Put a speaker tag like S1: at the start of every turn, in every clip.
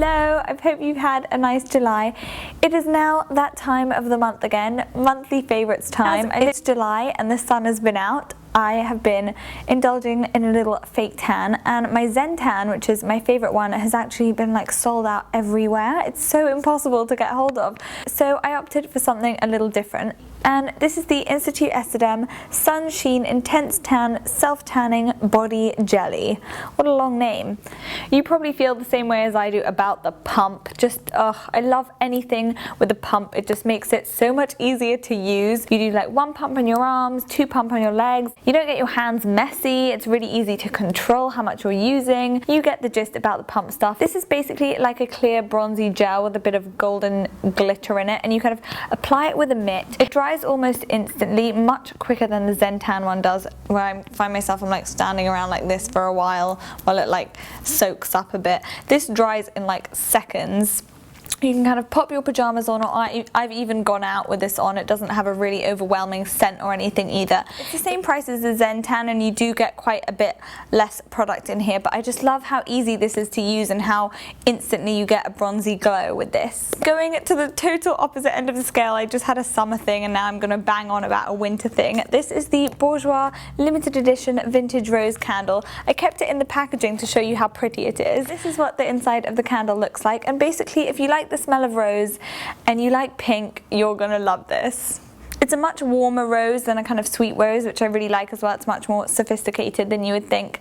S1: Hello, I hope you've had a nice July. It is now that time of the month again, monthly favourites time. It's July and the sun has been out. I have been indulging in a little fake tan, and my Zen tan, which is my favourite one, has actually been like sold out everywhere. It's so impossible to get hold of. So I opted for something a little different. And this is the Institut Estedem Sunsheen Intense Tan Self-Tanning Body Jelly. What a long name. You probably feel the same way as I do about the pump. I love anything with a pump. It just makes it so much easier to use. You do like one pump on your arms, two pump on your legs. You don't get your hands messy. It's really easy to control how much you're using. You get the gist about the pump stuff. This is basically like a clear bronzy gel with a bit of golden glitter in it, and you kind of apply it with a mitt. It dries almost instantly, much quicker than the Zen Tan one does, where I find myself, I'm like standing around like this for a while it like soaks up a bit. This dries in like seconds. You can kind of pop your pajamas on, or I've even gone out with this on. It doesn't have a really overwhelming scent or anything either. It's the same price as the Zen Tan, and you do get quite a bit less product in here, but I just love how easy this is to use and how instantly you get a bronzy glow with this. Going to the total opposite end of the scale, I just had a summer thing and now I'm going to bang on about a winter thing. This is the Bourjois limited edition vintage rose candle. I kept it in the packaging to show you how pretty it is. This is what the inside of the candle looks like, and basically if you like the smell of rose and you like pink, you're gonna love this. It's a much warmer rose than a kind of sweet rose, which I really like as well. It's much more sophisticated than you would think.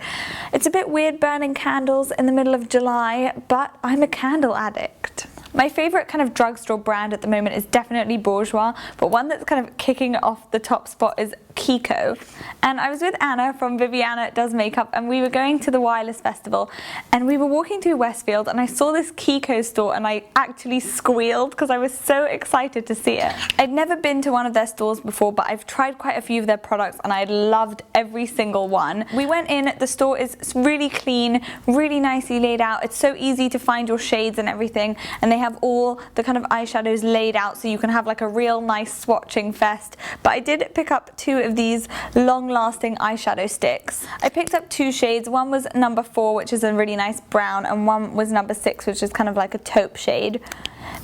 S1: It's a bit weird burning candles in the middle of July, but I'm a candle addict. My favourite kind of drugstore brand at the moment is definitely Bourjois, but one that's kind of kicking off the top spot is Kiko. And I was with Anna from Viviana Does Makeup, and we were going to the Wireless Festival, and we were walking through Westfield and I saw this Kiko store and I actually squealed because I was so excited to see it. I'd never been to one of their stores before, but I've tried quite a few of their products and I loved every single one. We went in, the store is really clean, really nicely laid out. It's so easy to find your shades and everything, and they have all the kind of eyeshadows laid out so you can have like a real nice swatching fest. But I did pick up two of these long-lasting eyeshadow sticks. I picked up two shades. One was number 4, which is a really nice brown, and one was number 6, which is kind of like a taupe shade.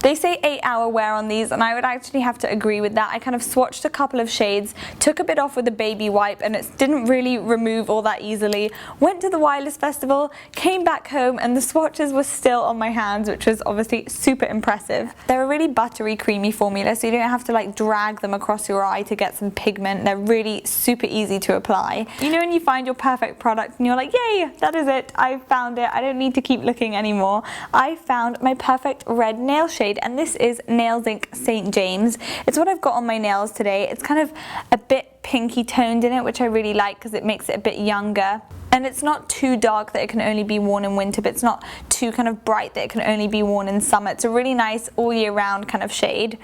S1: They say 8-hour wear on these, and I would actually have to agree with that. I kind of swatched a couple of shades, took a bit off with a baby wipe, and it didn't really remove all that easily. Went to the Wireless Festival, came back home, and the swatches were still on my hands, which was obviously super impressive. They're a really buttery, creamy formula, so you don't have to like drag them across your eye to get some pigment. They're really super easy to apply. You know when you find your perfect product and you're like, yay, that is it, I found it, I don't need to keep looking anymore. I found my perfect red nail shade, and this is Nails Inc St. James. It's what I've got on my nails today. It's kind of a bit pinky toned in it, which I really like because it makes it a bit younger. And it's not too dark that it can only be worn in winter, but it's not too kind of bright that it can only be worn in summer. It's a really nice all year round kind of shade.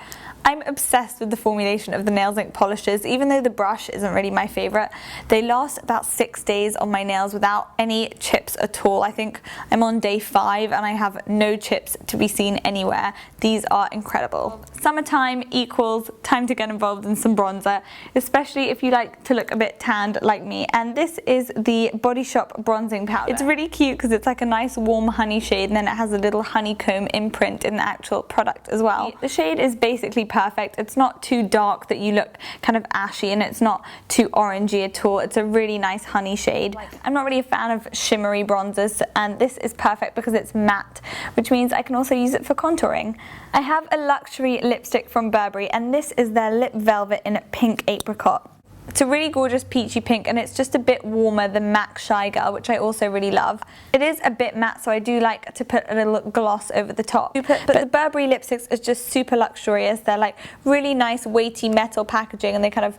S1: I'm obsessed with the formulation of the Nails Inc polishes, even though the brush isn't really my favourite. They last about 6 days on my nails without any chips at all. I think I'm on day 5 and I have no chips to be seen anywhere. These are incredible. Summertime equals time to get involved in some bronzer, especially if you like to look a bit tanned like me. And this is the Body Shop bronzing powder. It's really cute because it's like a nice warm honey shade, and then it has a little honeycomb imprint in the actual product as well. The shade is basically perfect. It's not too dark that you look kind of ashy, and it's not too orangey at all. It's a really nice honey shade. I'm not really a fan of shimmery bronzers, and this is perfect because it's matte, which means I can also use it for contouring. I have a luxury lipstick from Burberry, and this is their Lip Velvet in Pink Apricot. It's a really gorgeous peachy pink, and it's just a bit warmer than MAC Shy Girl, which I also really love. It is a bit matte, so I do like to put a little gloss over the top. But the Burberry lipsticks are just super luxurious. They're like really nice weighty metal packaging, and they kind of,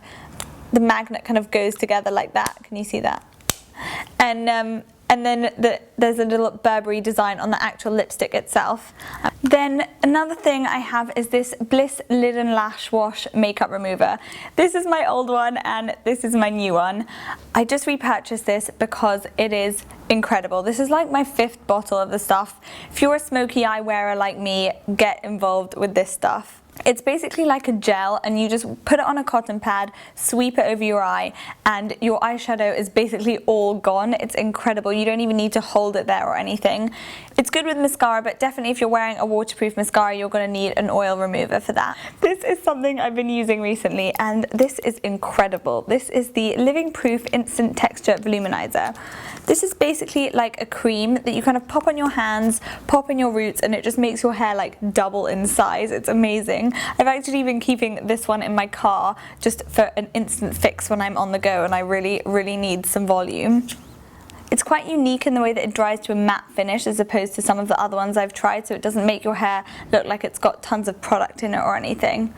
S1: the magnet kind of goes together like that. Can you see that? And then there's a little Burberry design on the actual lipstick itself. Then another thing I have is this Bliss Lid and Lash Wash makeup remover. This is my old one and this is my new one. I just repurchased this because it is incredible. This is like my 5th bottle of the stuff. If you're a smoky eye wearer like me, get involved with this stuff. It's basically like a gel, and you just put it on a cotton pad, sweep it over your eye, and your eyeshadow is basically all gone. It's incredible. You don't even need to hold it there or anything. It's good with mascara, but definitely if you're wearing a waterproof mascara, you're going to need an oil remover for that. This is something I've been using recently, and this is incredible. This is the Living Proof Instant Texture Voluminizer. This is basically like a cream that you kind of pop on your hands, pop in your roots, and it just makes your hair like double in size. It's amazing. I've actually been keeping this one in my car just for an instant fix when I'm on the go and I really need some volume. It's quite unique in the way that it dries to a matte finish as opposed to some of the other ones I've tried, so it doesn't make your hair look like it's got tons of product in it or anything.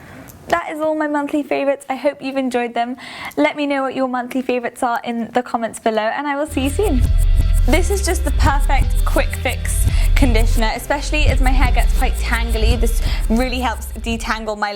S1: That is all my monthly favourites. I hope you've enjoyed them. Let me know what your monthly favourites are in the comments below, and I will see you soon. This is just the perfect quick fix conditioner, especially as my hair gets quite tangly. This really helps detangle my